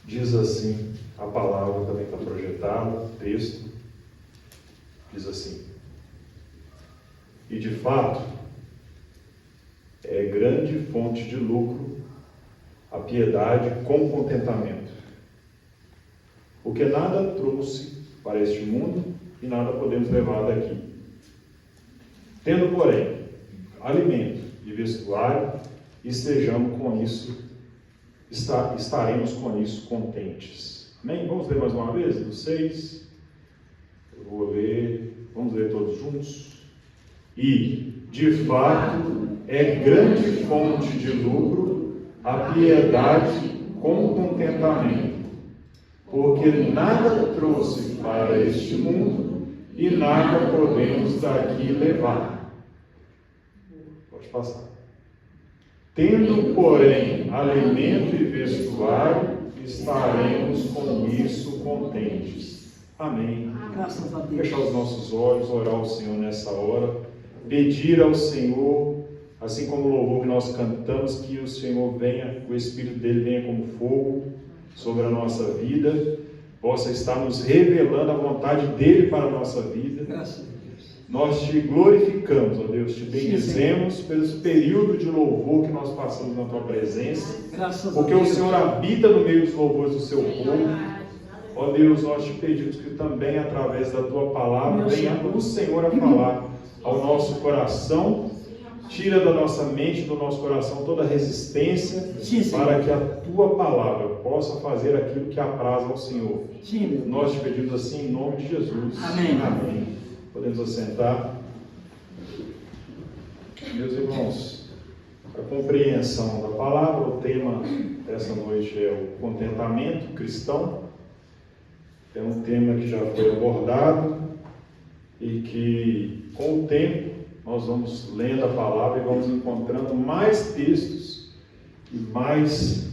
Diz assim, a palavra também está projetada, o texto diz assim: e de fato é grande fonte de lucro a piedade com contentamento, porque nada trouxe para este mundo e nada podemos levar daqui. Tendo, porém, alimento e vestuário, estaremos com isso contentes. Amém? Vamos ler mais uma vez, do 6. Eu vou ler, vamos ler todos juntos. E, de fato, é grande fonte de lucro a piedade com contentamento, porque nada trouxe para este mundo e nada podemos daqui levar. Pode passar. Tendo, porém, alimento e vestuário, estaremos com isso contentes. Amém. Graças a Deus. Fechar os nossos olhos, orar ao Senhor nessa hora, pedir ao Senhor, assim como o louvor que nós cantamos, que o Senhor venha, o Espírito dele venha como fogo sobre a nossa vida, possa estar nos revelando a vontade dele para a nossa vida. Graças a Deus. Nós te glorificamos, ó Deus, te bendizemos pelo período de louvor que nós passamos na tua presença, Graças porque a Deus. o Senhor habita no meio dos louvores do seu povo. Ó Deus, nós te pedimos que também, através da tua palavra, venha o Senhor a falar ao nosso coração, tira da nossa mente, do nosso coração, toda resistência, para que a tua palavra possa fazer aquilo que apraz ao Senhor. Sim, meu. Nós te pedimos assim em nome de Jesus. Amém. Amém. Podemos assentar. Meus irmãos, a compreensão da palavra, o tema dessa noite é o contentamento cristão. É um tema que já foi abordado e que, com o tempo, nós vamos lendo a palavra e vamos encontrando mais textos e mais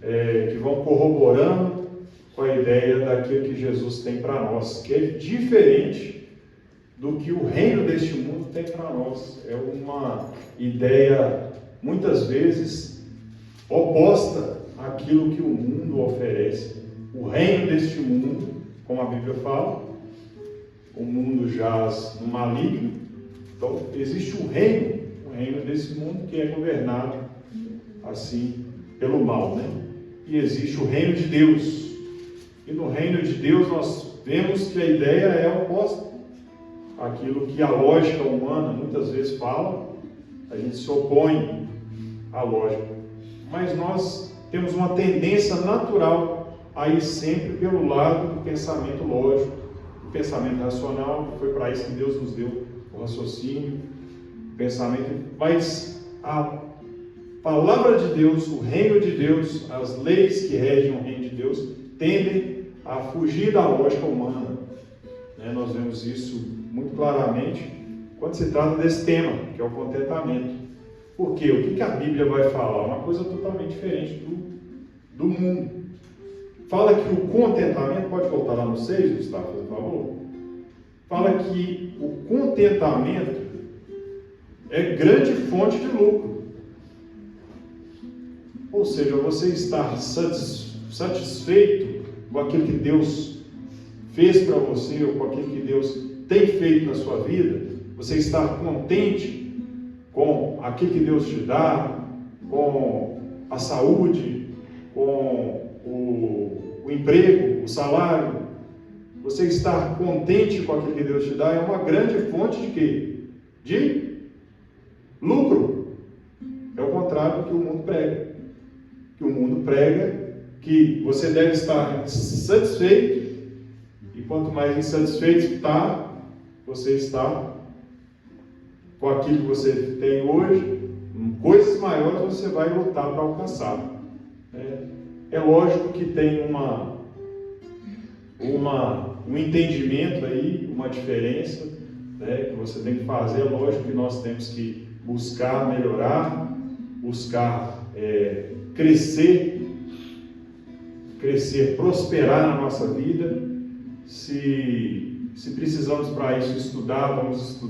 que vão corroborando com a ideia daquilo que Jesus tem para nós, que é diferente do que o reino deste mundo tem para nós. É uma ideia, muitas vezes, oposta àquilo que o mundo oferece. O reino deste mundo, como a Bíblia fala, o mundo jaz no maligno. Então, existe o reino desse mundo que é governado assim pelo mal, né? E existe o reino de Deus. E no reino de Deus nós vemos que a ideia é oposta àquilo que a lógica humana muitas vezes fala. A gente se opõe à lógica. Mas nós temos uma tendência natural a ir sempre pelo lado do pensamento lógico, do pensamento racional. Foi para isso que Deus nos deu o raciocínio, o pensamento. Mas a palavra de Deus, o reino de Deus, as leis que regem o reino de Deus, tendem a fugir da lógica humana. Nós vemos isso muito claramente quando se trata desse tema, que é o contentamento. Por quê? O que a Bíblia vai falar? Uma coisa totalmente diferente do mundo. Fala que o contentamento, pode voltar lá no 6, Gustavo, por favor? Fala que o contentamento é grande fonte de lucro. Ou seja, você estar satisfeito com aquilo que Deus fez para você, ou com aquilo que Deus tem feito na sua vida, você estar contente com aquilo que Deus te dá, com a saúde, com o emprego, o salário, você estar contente com aquilo que Deus te dá, é uma grande fonte de quê? De lucro. É o contrário do que o mundo prega. Que o mundo prega que você deve estar satisfeito, e quanto mais insatisfeito está, você está com aquilo que você tem hoje, coisas maiores você vai lutar para alcançar. É lógico que tem um entendimento aí, uma diferença, que você tem que fazer. É lógico que nós temos que buscar melhorar, buscar crescer, prosperar na nossa vida. Se precisamos para isso estudar, vamos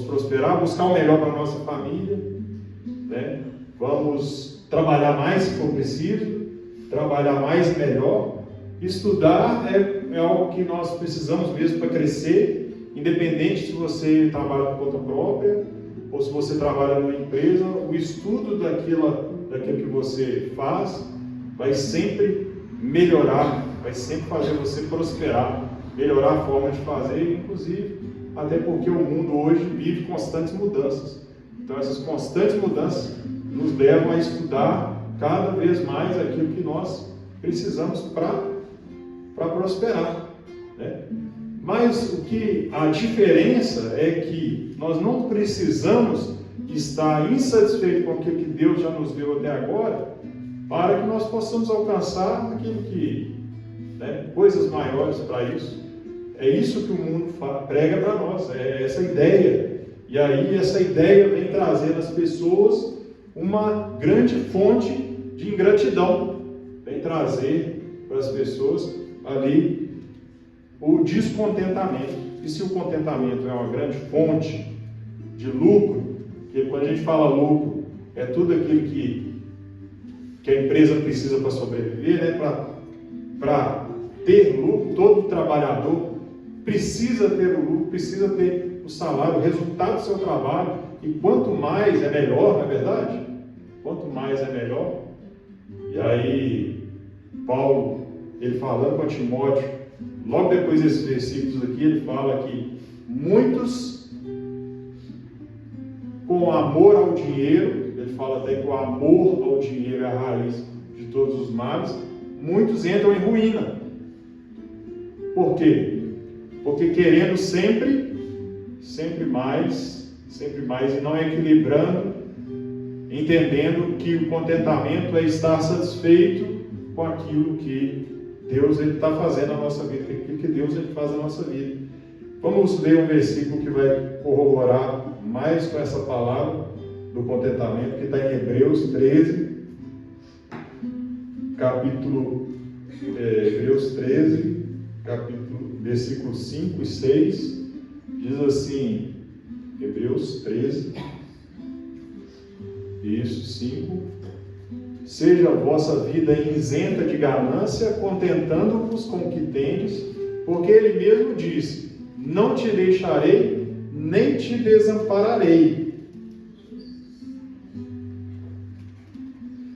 prosperar, buscar o melhor para a nossa família, vamos trabalhar mais se for preciso, trabalhar mais e melhor. Estudar é algo que nós precisamos mesmo para crescer, independente se você trabalha por conta própria ou se você trabalha numa empresa. O estudo daquilo que você faz vai sempre melhorar, vai sempre fazer você prosperar, melhorar a forma de fazer, inclusive, até porque o mundo hoje vive constantes mudanças. Então essas constantes mudanças nos levam a estudar cada vez mais aquilo que nós precisamos para prosperar, né? Mas a diferença é que nós não precisamos estar insatisfeitos com aquilo que Deus já nos deu até agora, para que nós possamos alcançar aquilo que, né, coisas maiores para isso. É isso que o mundo prega para nós, é essa ideia. E aí essa ideia vem trazer nas pessoas uma grande fonte de ingratidão, vem trazer para as pessoas ali o descontentamento. E se o contentamento é uma grande fonte de lucro, porque quando a gente fala lucro, é tudo aquilo que a empresa precisa para sobreviver, né? Para ter lucro, todo trabalhador precisa ter o lucro, precisa ter o salário, o resultado do seu trabalho, e quanto mais é melhor, não é verdade? Quanto mais é melhor. E aí, Paulo, ele falando com Timóteo, logo depois desses versículos aqui, ele fala que muitos, com amor ao dinheiro, ele fala até que o amor ao dinheiro é a raiz de todos os males, muitos entram em ruína. Por quê? Porque querendo sempre mais, e não equilibrando, entendendo que o contentamento é estar satisfeito com aquilo que Deus está fazendo na nossa vida, aquilo que Deus faz na nossa vida. Vamos ler um versículo que vai corroborar mais com essa palavra do contentamento, que está em Hebreus 13, Hebreus 13, versículos 5 e 6, diz assim, Hebreus 13, isso, 5: seja a vossa vida isenta de ganância, contentando-vos com o que tendes, porque ele mesmo disse: não te deixarei, nem te desampararei.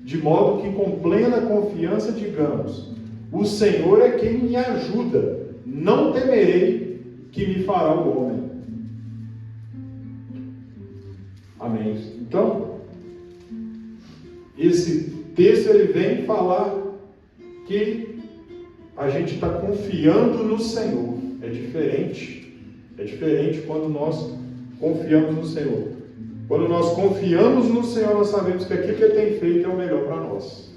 De modo que com plena confiança digamos: o Senhor é quem me ajuda, não temerei que me fará o homem. Amém. Então, esse texto ele vem falar que a gente está confiando no Senhor. É diferente quando nós confiamos no Senhor. Quando nós confiamos no Senhor, nós sabemos que aquilo que Ele tem feito é o melhor para nós.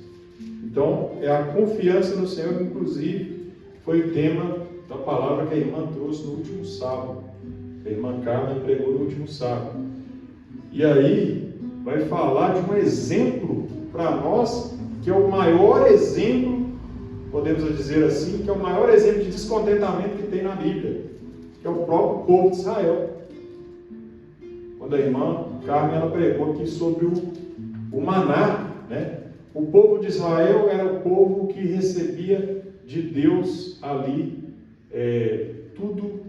Então, é a confiança no Senhor, que inclusive foi o tema da palavra que a irmã trouxe no último sábado. A irmã Carmen pregou no último sábado. E aí, vai falar de um exemplo para nós, que é o maior exemplo, podemos dizer assim, que é o maior exemplo de descontentamento que tem na Bíblia, que é o próprio povo de Israel. Quando a irmã Carmen ela pregou aqui sobre o maná, né? O povo de Israel era o povo que recebia de Deus ali tudo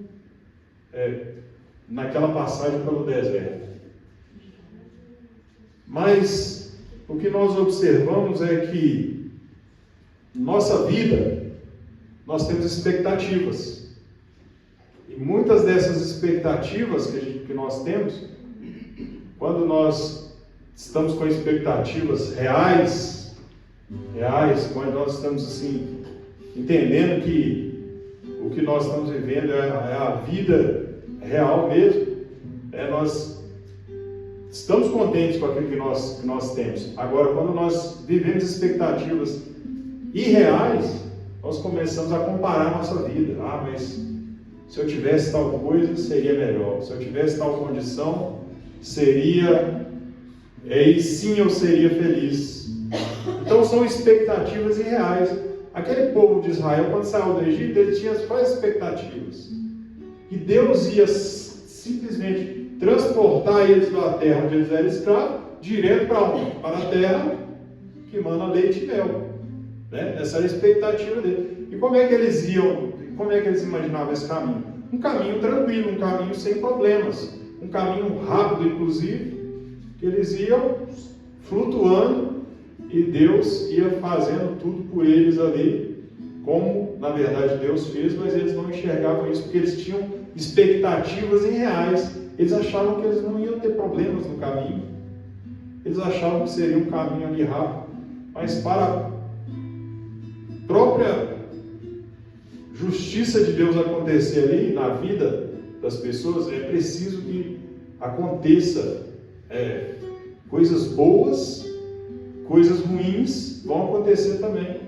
naquela passagem pelo deserto. Mas o que nós observamos é que nossa vida, nós temos expectativas. E muitas dessas expectativas que nós temos, quando nós estamos com expectativas reais, quando nós estamos assim, entendendo que o que nós estamos vivendo é a vida real mesmo, nós estamos contentes com aquilo que nós temos. Agora, quando nós vivemos expectativas irreais, nós começamos a comparar a nossa vida. Mas se eu tivesse tal coisa, seria melhor. Se eu tivesse tal condição, aí sim eu seria feliz. Então são expectativas irreais. Aquele povo de Israel, quando saiu do Egito, ele tinha quais expectativas? Que Deus ia simplesmente transportar eles da terra onde eles eram escravos, direto para onde? Para a terra que mana leite e mel. né? Essa era a expectativa dele. E como é que eles iam, como é que eles imaginavam esse caminho? Um caminho tranquilo, um caminho sem problemas, um caminho rápido, inclusive, que eles iam flutuando e Deus ia fazendo tudo por eles ali, como na verdade Deus fez, mas eles não enxergavam isso porque eles tinham expectativas irreais. Eles achavam que eles não iam ter problemas no caminho, eles achavam que seria um caminho ali rápido, mas para a própria justiça de Deus acontecer ali na vida das pessoas, é preciso que aconteça coisas boas, coisas ruins vão acontecer também.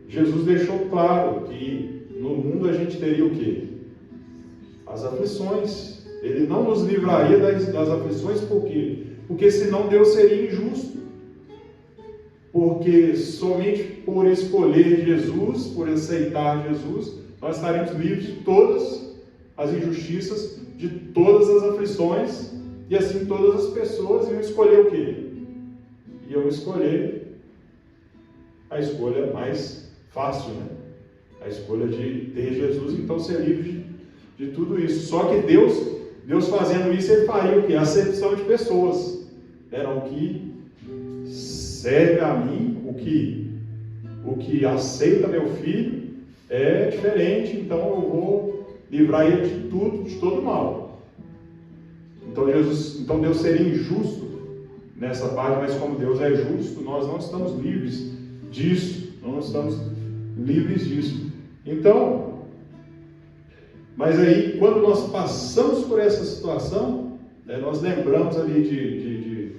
Jesus deixou claro que no mundo a gente teria o quê? As aflições. Ele não nos livraria das aflições, por quê? Porque senão Deus seria injusto. Porque somente por escolher Jesus, por aceitar Jesus, nós estaremos livres de todas as injustiças, de todas as aflições, e assim todas as pessoas iam escolher o quê? Iam escolher a escolha mais fácil, né? A escolha de ter Jesus, então ser livre de tudo isso. Só que Deus fazendo isso, Ele faria o quê? Acepção de pessoas. Era o que serve a mim, o que aceita meu filho é diferente, então eu vou livrar ele de tudo, de todo mal. Então Deus seria injusto nessa parte, mas como Deus é justo, nós não estamos livres disso, não estamos livres disso. Então, mas aí quando nós passamos por essa situação, nós lembramos ali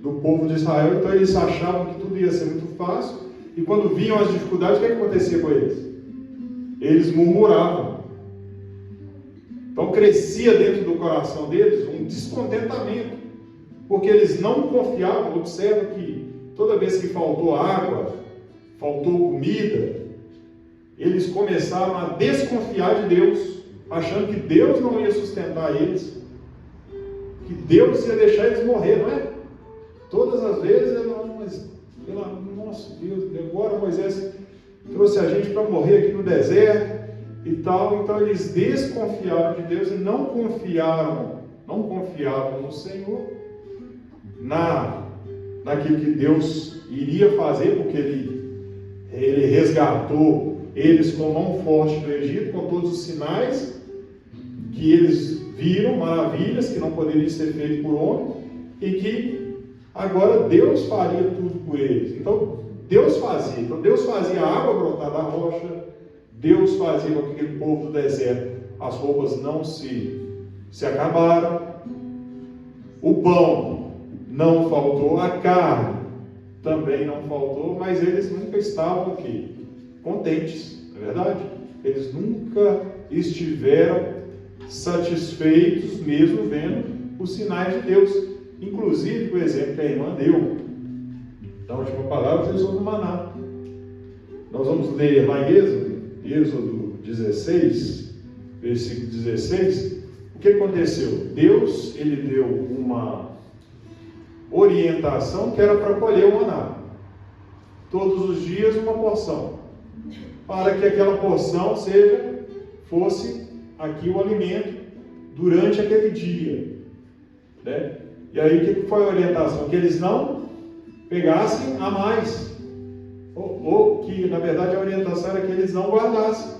do povo de Israel, então eles achavam que tudo ia ser muito fácil, e quando vinham as dificuldades, o que acontecia com eles? Eles murmuravam. Então crescia dentro do coração deles um descontentamento, porque eles não confiavam. Observa que toda vez que faltou água, faltou comida, eles começaram a desconfiar de Deus, achando que Deus não ia sustentar eles, que Deus ia deixar eles morrer, não é? Todas as vezes, nossa Deus, agora Moisés trouxe a gente para morrer aqui no deserto e tal. Então eles desconfiaram de Deus e não confiavam no Senhor, naquilo que Deus iria fazer, porque Ele resgatou eles com mão forte do Egito, com todos os sinais que eles viram, maravilhas que não poderiam ser feitas por homem, e que agora Deus faria tudo por eles. Então Deus fazia a água brotar da rocha, Deus fazia com que aquele povo do deserto, as roupas não se acabaram, o pão não faltou, a carne também não faltou, mas eles nunca estavam aqui contentes, não é verdade? Eles nunca estiveram satisfeitos, mesmo vendo os sinais de Deus. Inclusive, o exemplo que a irmã deu, da última palavra, foi sobre o maná. Nós vamos ler lá em Êxodo 16, versículo 16. O que aconteceu? Deus, Ele deu uma orientação que era para colher o maná. Todos os dias uma porção. Para que aquela porção fosse aqui o alimento durante aquele dia, né? E aí o que foi a orientação? Que eles não pegassem a mais, ou que na verdade a orientação era que eles não guardassem.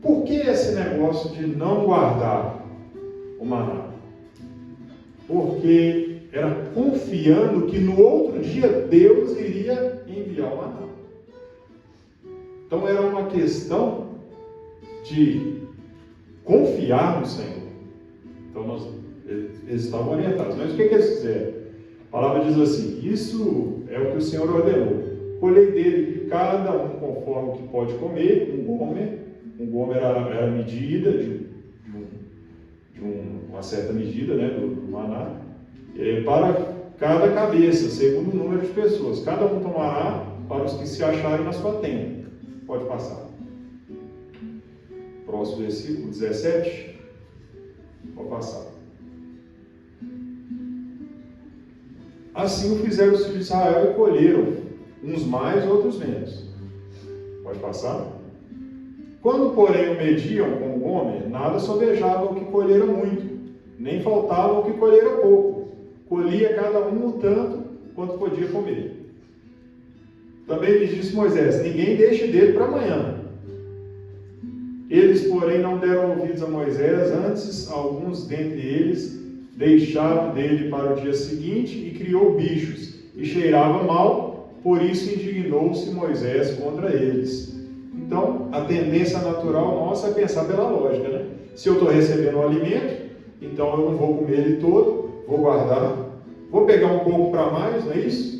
Por que esse negócio de não guardar o maná? Porque era confiando que no outro dia Deus iria enviar o maná. Então era uma questão de confiar no Senhor. Então eles estavam orientados. Mas o que eles fizeram? A palavra diz assim: isso é o que o Senhor ordenou. Colhei dele cada um conforme o que pode comer, um gomer era a medida de uma certa medida, né, do maná, para cada cabeça, segundo o número de pessoas. Cada um tomará para os que se acharem na sua tenda. Pode passar. Próximo versículo 17. Pode passar. Assim o fizeram os filhos de Israel e colheram uns mais, outros menos. Pode passar? Quando, porém, o mediam com o homem, nada sobejava o que colhera muito, nem faltava o que colhera pouco. Colhia cada um o tanto quanto podia comer. Também lhes disse Moisés: ninguém deixe dele para amanhã. Eles, porém, não deram ouvidos a Moisés, antes alguns dentre eles deixaram dele para o dia seguinte, e criou bichos, e cheirava mal, por isso indignou-se Moisés contra eles. Então, a tendência natural nossa é pensar pela lógica, né? Se eu estou recebendo o alimento, então eu não vou comer ele todo, vou guardar, vou pegar um pouco para mais, não é isso?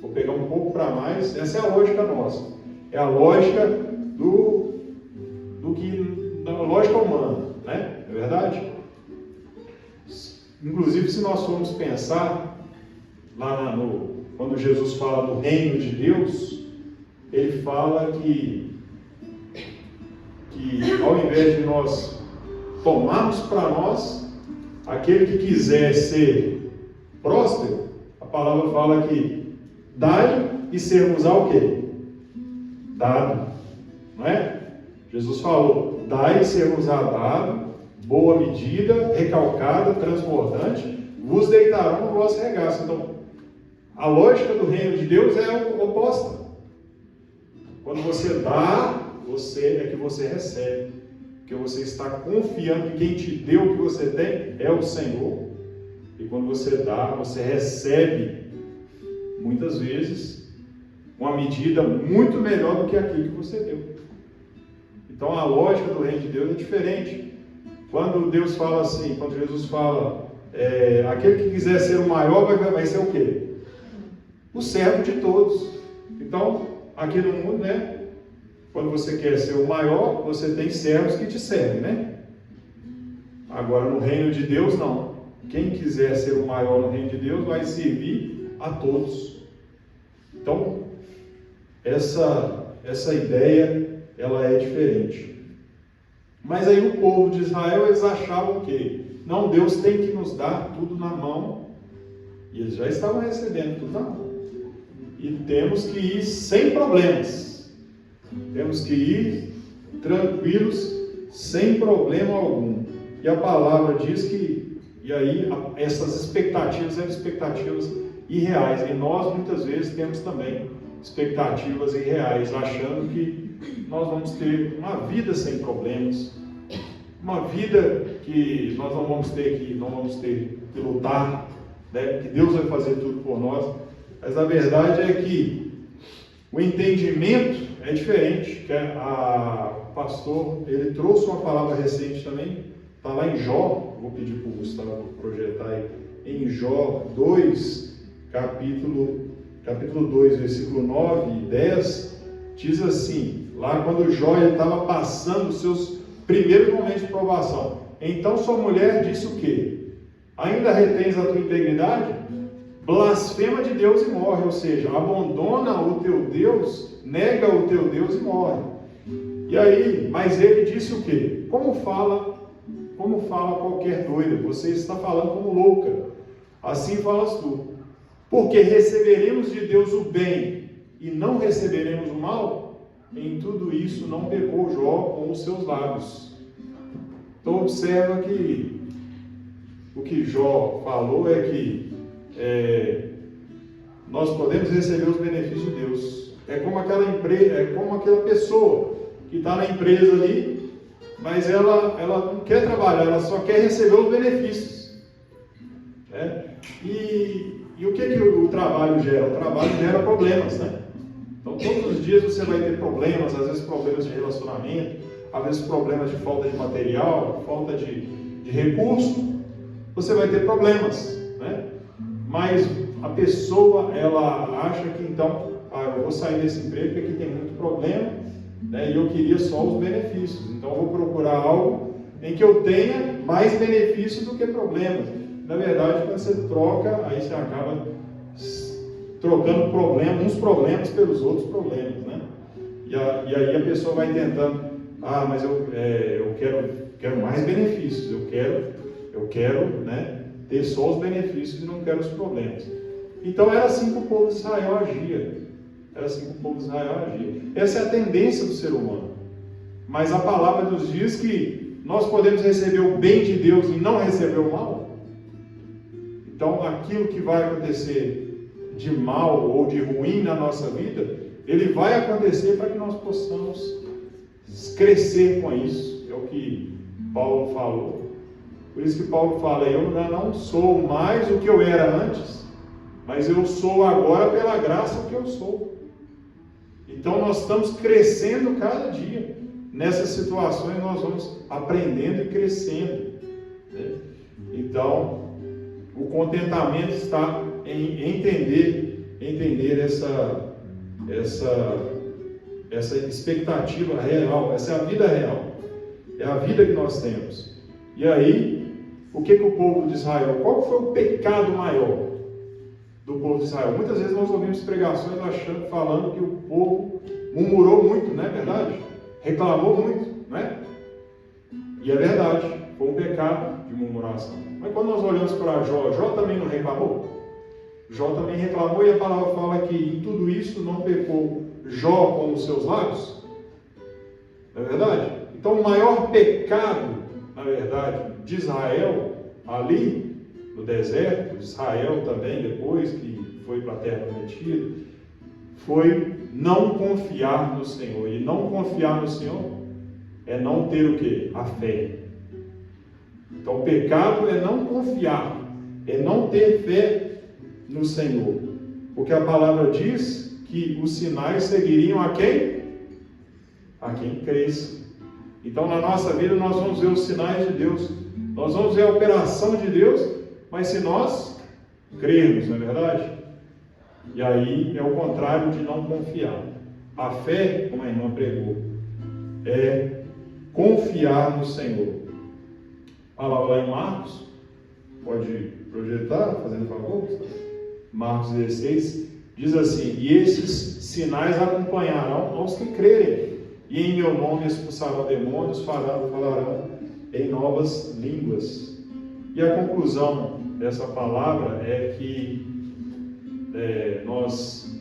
Vou pegar um pouco para mais. Essa é a lógica nossa. É a lógica da lógica humana, né? É verdade? Inclusive, se nós formos pensar lá quando Jesus fala do reino de Deus, ele fala que ao invés de nós tomarmos para nós, aquele que quiser ser próspero, a palavra fala que dai e sermos ao quê? Dado, não é? Jesus falou: dai e sermos dado, boa medida, recalcada, transbordante, vos deitarão no vosso regaço. Então, a lógica do reino de Deus é oposta. Quando você dá, é que você recebe, porque você está confiando que quem te deu o que você tem é o Senhor. E quando você dá, você recebe, muitas vezes, uma medida muito melhor do que aquilo que você deu. Então a lógica do reino de Deus é diferente. Quando Deus fala assim, quando Jesus fala, aquele que quiser ser o maior vai ser o quê? O servo de todos. Então, aqui no mundo, né? Quando você quer ser o maior, você tem servos que te servem, né? Agora, no reino de Deus, não. Quem quiser ser o maior no reino de Deus vai servir a todos. Então, essa ideia, ela é diferente. Mas aí o povo de Israel, eles achavam que, não, Deus tem que nos dar tudo na mão. E eles já estavam recebendo tudo na mão. E temos que ir sem problemas. Temos que ir tranquilos, sem problema algum. E a palavra diz que, e aí essas expectativas eram expectativas irreais. E nós muitas vezes temos também expectativas irreais, achando que nós vamos ter uma vida sem problemas, uma vida que nós não vamos ter que lutar, né? Que Deus vai fazer tudo por nós. Mas a verdade é que o entendimento é diferente. O pastor, ele trouxe uma palavra recente também, está lá em Jó, vou pedir para o Gustavo projetar aí, em Jó 2, capítulo 2, versículo 9 e 10, diz assim, lá quando Jó estava passando os seus primeiros momentos de provação: então sua mulher disse o quê? Ainda retens a tua integridade? Blasfema de Deus e morre, ou seja, abandona o teu Deus, nega o teu Deus e morre. E aí, mas ele disse o quê? Como fala qualquer doida, você está falando como louca, assim falas tu. Porque receberemos de Deus o bem e não receberemos o mal? Em tudo isso não pecou Jó com os seus lábios. Então observa que o que Jó falou é que nós podemos receber os benefícios de Deus. É como aquela pessoa que está na empresa ali, mas ela não quer trabalhar, ela só quer receber os benefícios, né? E o que o trabalho gera? O trabalho gera problemas, né? Então todos os dias você vai ter problemas, às vezes problemas de relacionamento, às vezes problemas de falta de material, falta de recurso, você vai ter problemas, né? Mas a pessoa, ela acha que então, eu vou sair desse emprego porque aqui tem muito problema, né? E eu queria só os benefícios, então eu vou procurar algo em que eu tenha mais benefícios do que problemas. Na verdade, quando você troca, aí você acaba trocando uns problemas pelos outros problemas, né? E aí a pessoa vai tentando, mas eu quero mais benefícios, eu quero, né, ter só os benefícios e não quero os problemas. Então era assim que o povo de Israel agia. Era assim que o povo de Israel agia. Essa é a tendência do ser humano. Mas a palavra nos diz que nós podemos receber o bem de Deus e não receber o mal. Então, aquilo que vai acontecer de mal ou de ruim na nossa vida, ele vai acontecer para que nós possamos crescer com isso. É o que Paulo falou. Por isso que Paulo fala, eu não sou mais o que eu era antes, mas eu sou agora pela graça que eu sou. Então nós estamos crescendo cada dia. Nessas situações nós vamos aprendendo e crescendo, né? Então, o contentamento está em entender essa expectativa real, essa é a vida real, é a vida que nós temos. E aí, o que o povo de Israel, qual foi o pecado maior do povo de Israel? Muitas vezes nós ouvimos pregações falando que o povo murmurou muito, não é verdade? Reclamou muito, não é? E é verdade, foi um pecado de murmuração. Mas quando nós olhamos para Jó também não reclamou? Jó também reclamou e a palavra fala que em tudo isso não pecou Jó com os seus lábios. Não é verdade? Então o maior pecado, na verdade, de Israel, ali no deserto, de Israel também, depois que foi para a terra prometida, foi não confiar no Senhor. E não confiar no Senhor é não ter o quê? A fé. Então o pecado é não confiar, é não ter fé no Senhor. Porque a palavra diz que os sinais seguiriam a quem? A quem cresce. Então na nossa vida nós vamos ver os sinais de Deus, nós vamos ver a operação de Deus, mas se nós crermos, não é verdade? E aí é o contrário de não confiar. A fé, como a irmã pregou, é confiar no Senhor. Olha lá em Marcos, pode projetar, fazendo favor? Marcos 16, diz assim, e esses sinais acompanharão aos que crerem, e em meu nome expulsarão demônios, falarão em novas línguas. E a conclusão dessa palavra é que nós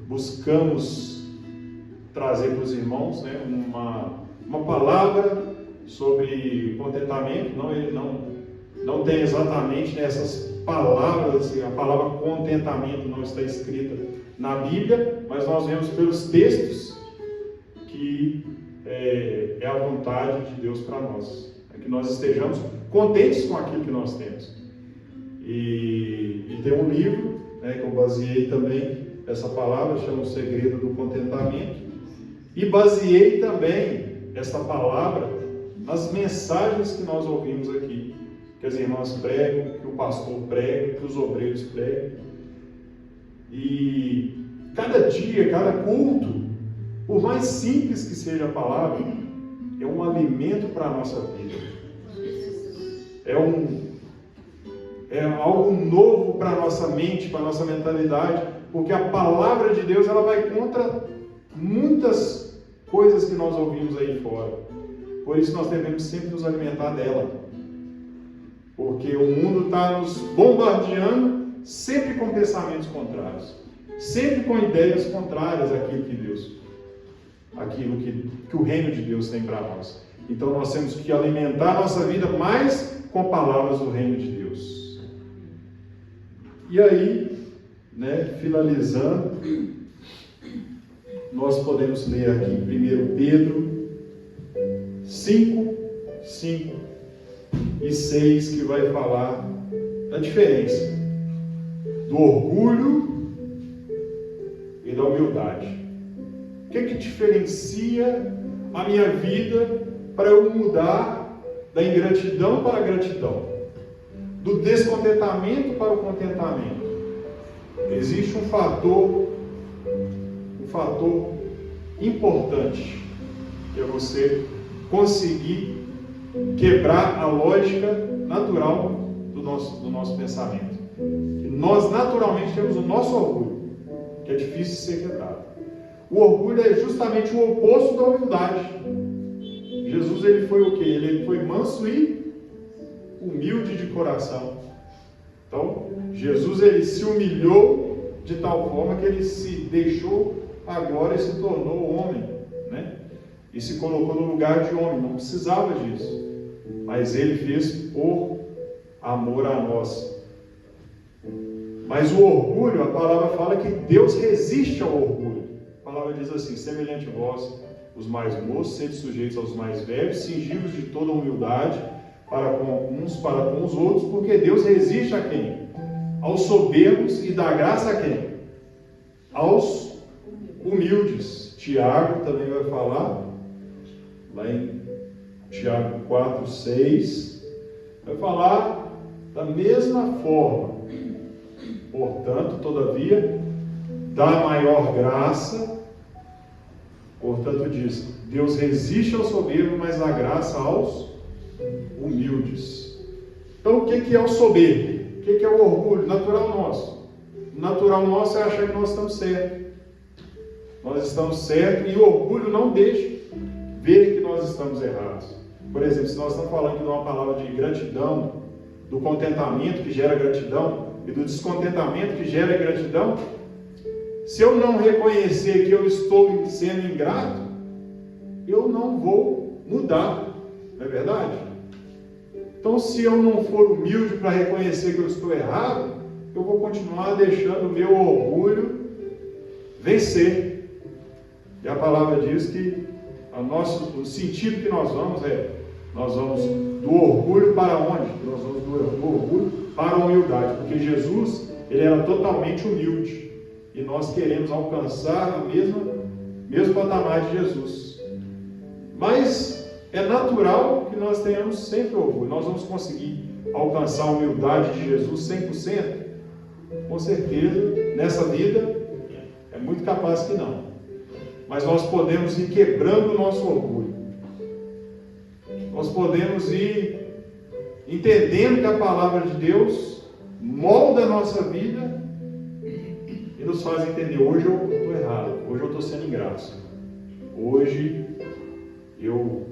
buscamos trazer para os irmãos, né, uma palavra sobre contentamento. Não tem exatamente nessas palavras, assim, a palavra contentamento não está escrita na Bíblia, mas nós vemos pelos textos que é a vontade de Deus para nós, é que nós estejamos contentes com aquilo que nós temos. E tem um livro, né, que eu baseei também essa palavra, chama O Segredo do Contentamento, e baseei também essa palavra nas mensagens que nós ouvimos aqui, que as irmãs pregam, que o pastor prega, que os obreiros pregam. E cada dia, cada culto, por mais simples que seja a palavra, é um alimento para a nossa vida. É algo novo para a nossa mente, para a nossa mentalidade, porque a palavra de Deus ela vai contra muitas coisas que nós ouvimos aí fora. Por isso nós devemos sempre nos alimentar dela. Porque o mundo está nos bombardeando sempre com pensamentos contrários, sempre com ideias contrárias àquilo que o reino de Deus tem para nós. Então nós temos que alimentar a nossa vida mais com palavras do reino de Deus. E aí, né, finalizando, nós podemos ler aqui 1 Pedro 5 e 6, que vai falar da diferença do orgulho e da humildade. O que diferencia a minha vida para eu mudar da ingratidão para a gratidão, do descontentamento para o contentamento? Existe um fator importante, que é você conseguir quebrar a lógica natural do nosso pensamento. E nós naturalmente temos o nosso orgulho, que é difícil de ser quebrado. O orgulho é justamente o oposto da humildade. Jesus, ele foi o quê? Ele foi manso e humilde de coração. Então, Jesus, ele se humilhou de tal forma que ele se deixou agora e se tornou homem, né? E se colocou no lugar de homem, não precisava disso, mas ele fez por amor a nós. Mas o orgulho, a palavra fala que Deus resiste ao orgulho. A palavra diz assim: semelhante a vós, os mais moços, sede sujeitos aos mais velhos, cingidos de toda humildade, para com uns, para com os outros, porque Deus resiste a quem? Aos soberbos, e dá graça a quem? Aos humildes. Tiago também vai falar, lá em Tiago 4, 6, vai falar da mesma forma. Portanto, todavia, dá maior graça. Portanto, diz: Deus resiste ao soberbo, mas dá graça aos humildes. Então, o que é o soberbo? O que é o orgulho? Natural nosso. O natural nosso é achar que nós estamos certos. Nós estamos certos, e o orgulho não deixa ver que nós estamos errados. Por exemplo, se nós estamos falando de uma palavra de gratidão, do contentamento que gera gratidão e do descontentamento que gera ingratidão, se eu não reconhecer que eu estou sendo ingrato, eu não vou mudar, não é verdade? Então, se eu não for humilde para reconhecer que eu estou errado, eu vou continuar deixando o meu orgulho vencer. E a palavra diz que o sentido que nós vamos do orgulho para onde? Nós vamos do orgulho para a humildade, porque Jesus, ele era totalmente humilde, e nós queremos alcançar o mesmo patamar de Jesus. Mas é natural que nós tenhamos sempre orgulho. Nós vamos conseguir alcançar a humildade de Jesus 100%? Com certeza, nessa vida, é muito capaz que não. Mas nós podemos ir quebrando o nosso orgulho. Nós podemos ir entendendo que a palavra de Deus molda a nossa vida e nos faz entender: hoje eu estou errado, hoje eu estou sendo ingrato, hoje eu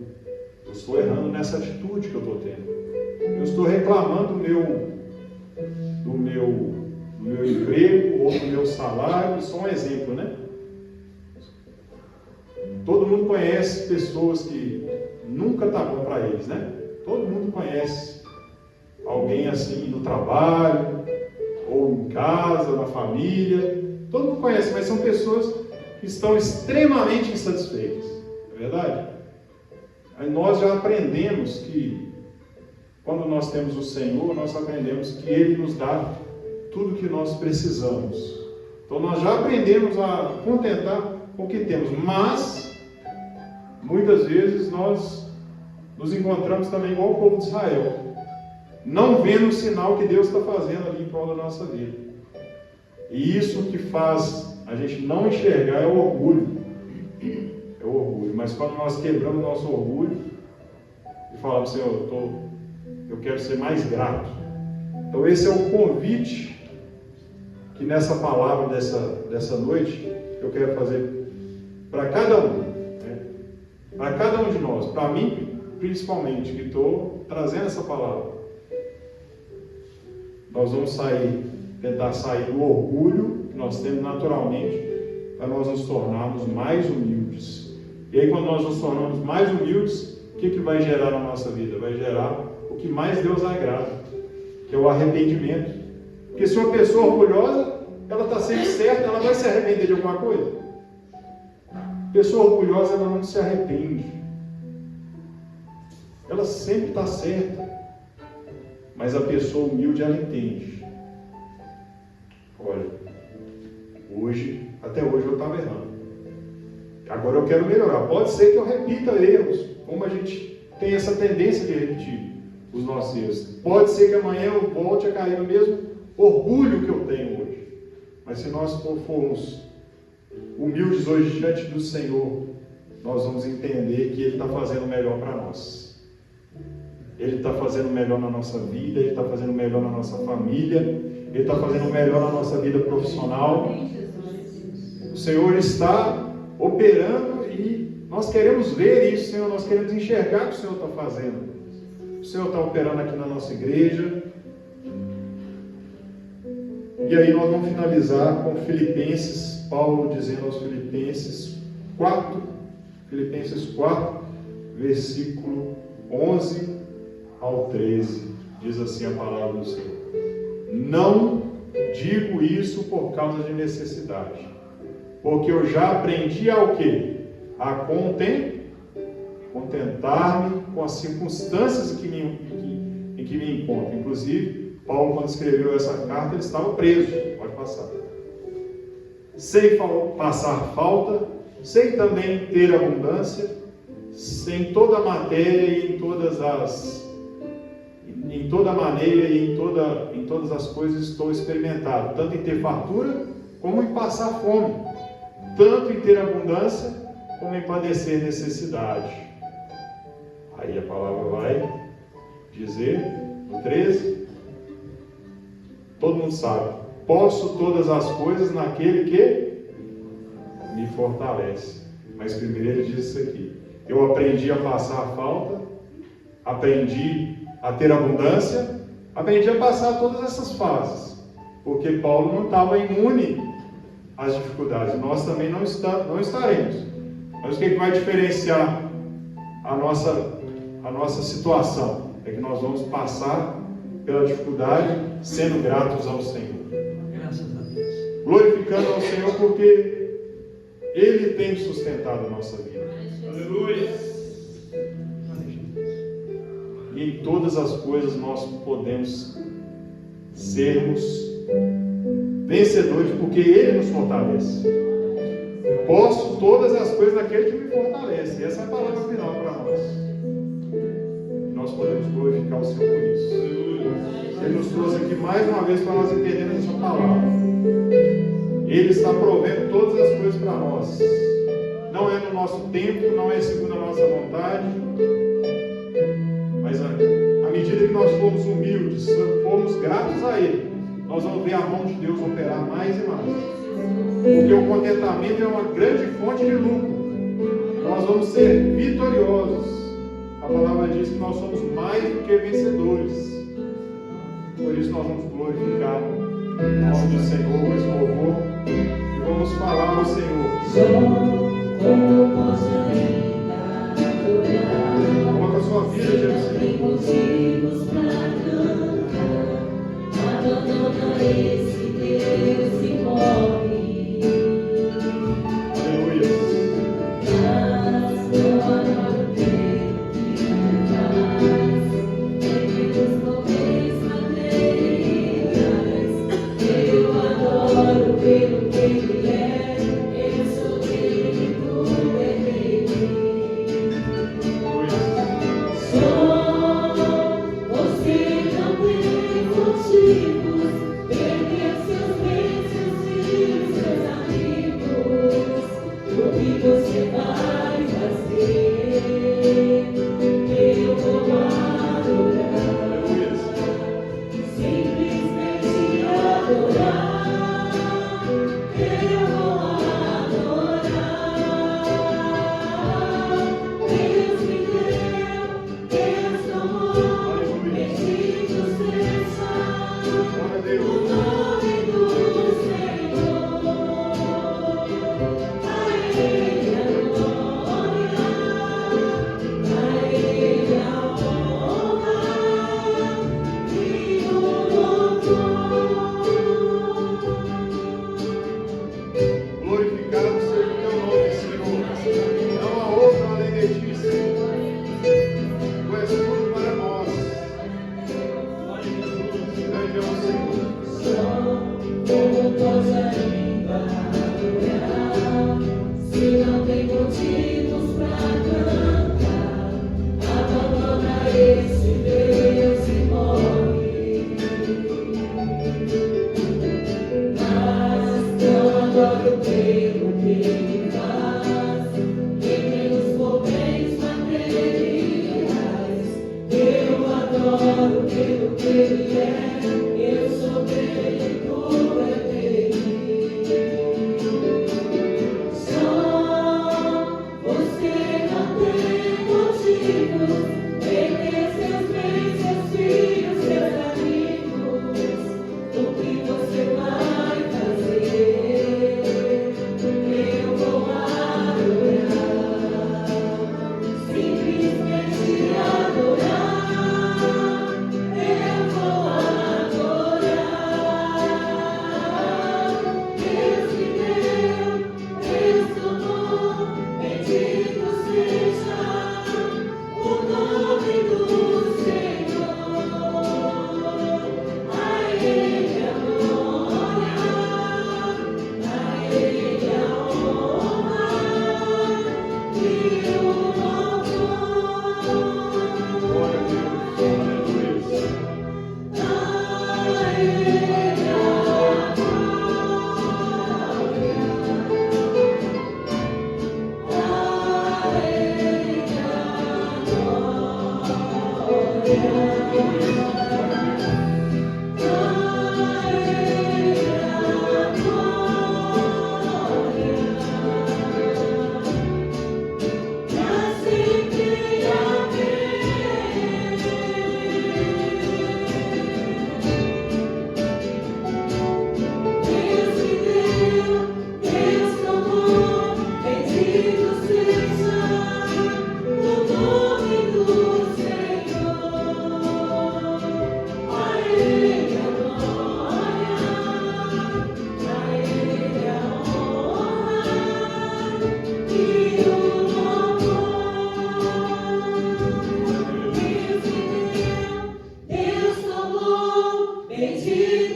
estou errando nessa atitude que eu estou tendo, eu estou reclamando do meu emprego ou do meu salário. Só um exemplo, né? Todo mundo conhece pessoas que nunca está bom para eles, né? Todo mundo conhece alguém assim no trabalho, ou em casa, na família. Todo mundo conhece, mas são pessoas que estão extremamente insatisfeitas. É verdade? Aí nós já aprendemos que, quando nós temos o Senhor, nós aprendemos que Ele nos dá tudo que nós precisamos. Então nós já aprendemos a contentar com o que temos, mas muitas vezes nós nos encontramos também igual o povo de Israel, não vendo o sinal que Deus está fazendo ali em prol da nossa vida. E isso que faz a gente não enxergar é o orgulho. É o orgulho. Mas quando nós quebramos nosso orgulho e falamos: Senhor, eu quero ser mais grato. Então esse é o convite que nessa palavra dessa noite eu quero fazer para cada um, né? Para cada um de nós, para mim principalmente, que estou trazendo essa palavra. Nós vamos tentar sair do orgulho que nós temos naturalmente, para nós nos tornarmos mais humildes. E aí, quando nós nos tornamos mais humildes, o que vai gerar na nossa vida? Vai gerar o que mais Deus agrada, que é o arrependimento. Porque se uma pessoa orgulhosa, ela está sempre certa, ela vai se arrepender de alguma coisa? Pessoa orgulhosa, ela não se arrepende. Ela sempre está certa. Mas a pessoa humilde, ela entende. Olha, até hoje eu estava errando. Agora eu quero melhorar. Pode ser que eu repita erros, como a gente tem essa tendência de repetir os nossos erros. Pode ser que amanhã eu volte a cair no mesmo orgulho que eu tenho hoje. Mas se nós formos humildes hoje diante do Senhor, nós vamos entender que Ele está fazendo o melhor para nós. Ele está fazendo o melhor na nossa vida, Ele está fazendo o melhor na nossa família, Ele está fazendo o melhor na nossa vida profissional. O Senhor está operando e nós queremos ver isso, Senhor, nós queremos enxergar o que o Senhor está fazendo. O Senhor está operando aqui na nossa igreja. E aí nós vamos finalizar com Filipenses, Paulo dizendo aos Filipenses 4, versículo 11 ao 13, diz assim a palavra do Senhor: não digo isso por causa de necessidade, porque eu já aprendi ao quê? A contentar-me com as circunstâncias em que me encontro. Inclusive, Paulo, quando escreveu essa carta, ele estava preso. Pode passar. Sei passar falta, sei também ter abundância, em toda matéria e em toda maneira e em todas as coisas estou experimentado, tanto em ter fartura como em passar fome, tanto em ter abundância como em padecer necessidade. Aí a palavra vai dizer no 13, todo mundo sabe: posso todas as coisas naquele que me fortalece. Mas primeiro ele diz isso aqui: eu aprendi a passar falta, aprendi a ter abundância, aprendi a passar todas essas fases, porque Paulo não estava imune às dificuldades. Nós também não estaremos. Mas o que vai diferenciar a nossa situação? É que nós vamos passar pela dificuldade sendo gratos ao Senhor. Graças a Deus. Glorificando ao Senhor porque Ele tem sustentado a nossa vida. Aleluia. E em todas as coisas nós podemos sermos vencedores porque Ele nos fortalece. Posso todas as coisas naquele que me fortalece. Essa é a palavra final para nós. Nós podemos glorificar o Senhor por isso. Ele nos trouxe aqui mais uma vez para nós entendermos essa palavra. Ele está provendo todas as coisas para nós. Não é no nosso tempo, não é segundo a nossa vontade, mas à medida que nós formos humildes, formos gratos a Ele, nós vamos ver a mão de Deus operar mais e mais. Porque o contentamento é uma grande fonte de lucro. Nós vamos ser vitoriosos. A palavra diz que nós somos mais do que vencedores. Por isso nós vamos glorificar o nome do Senhor com esse louvor e vamos falar ao Senhor. Coloca a sua vida diante do Senhor. Abandona esse Deus e morre.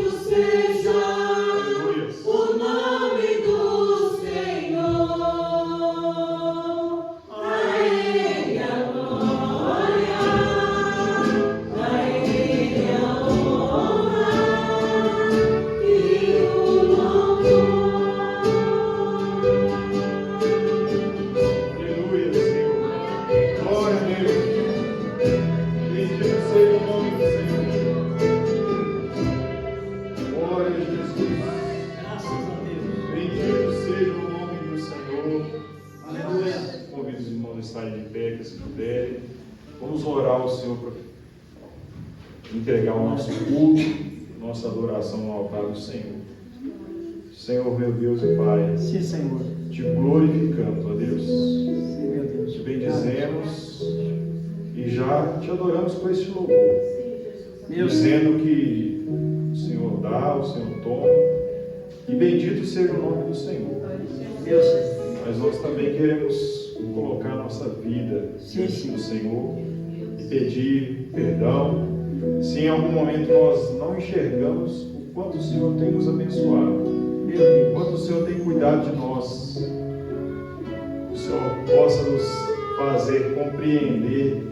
Bendito seja Aleluia. o nome do Senhor. A Ele a glória, a Ele a honra e o louvor. Aleluia, Senhor. Glória a Deus. Bendito seja o nome do Senhor. Glória a Jesus. Graças a Deus. Bendito seja o nome do Senhor. Aleluia. Convido os irmãos a estarem de pé, que se puderem. Vamos orar ao Senhor para entregar o nosso culto, nossa adoração no altar do Senhor. Senhor, meu Deus e Pai, Sim, Senhor. te glorificamos, ó Deus. Sim, meu Deus. Te bendizemos e já te adoramos com este louvor, Meu Senhor. dizendo que o Senhor dá, o Senhor toma, e bendito seja o nome do Senhor. Meu Senhor. Mas nós também queremos colocar nossa vida diante do Senhor e pedir perdão se em algum momento nós não enxergamos o quanto o Senhor tem nos abençoado, Meu Deus. o quanto o Senhor tem cuidado de nós. O Senhor possa nos fazer compreender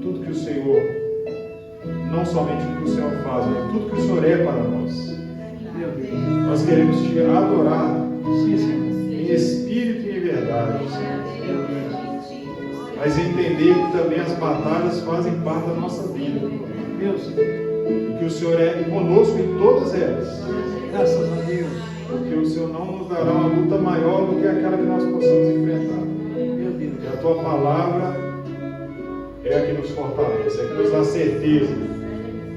tudo que o Senhor, não somente o que o Senhor faz, mas tudo que o Senhor é para nós. Meu Deus. Nós queremos te adorar Sim, Senhor. em espírito e em verdade, Meu Deus. mas entender que também as batalhas fazem parte da nossa vida Meu Senhor. e que o Senhor é conosco em todas elas, Graças a Deus. porque o Senhor não nos dará uma luta maior do que aquela que nós possamos enfrentar. Meu Deus. E a tua palavra é a que nos fortalece, é a que nos dá certeza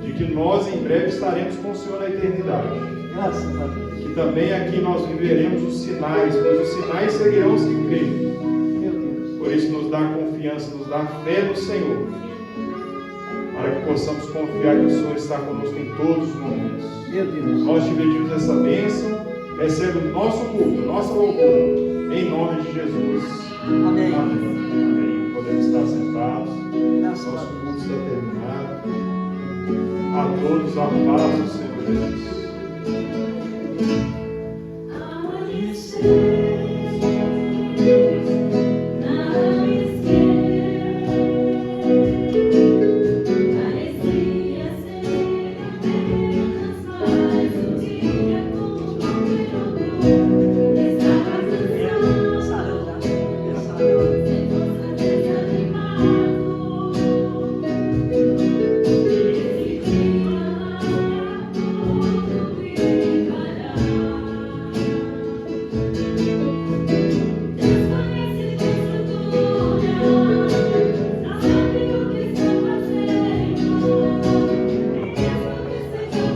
de que nós em breve estaremos com o Senhor na eternidade. Graças a Deus. Que também aqui nós viveremos os sinais, pois os sinais seguirão os que creem. Meu Deus. Por isso nos dá confiança, nos dá fé no Senhor, para que possamos confiar que o Senhor está conosco em todos os momentos. Meu Deus. Nós te pedimos essa bênção, recebe o nosso culto, nossa louvor, em nome de Jesus. Amém. Amém. Podemos estar sentados, Graças a nosso Deus. culto está terminado. A todos a paz do Senhor Jesus. Amanhecer.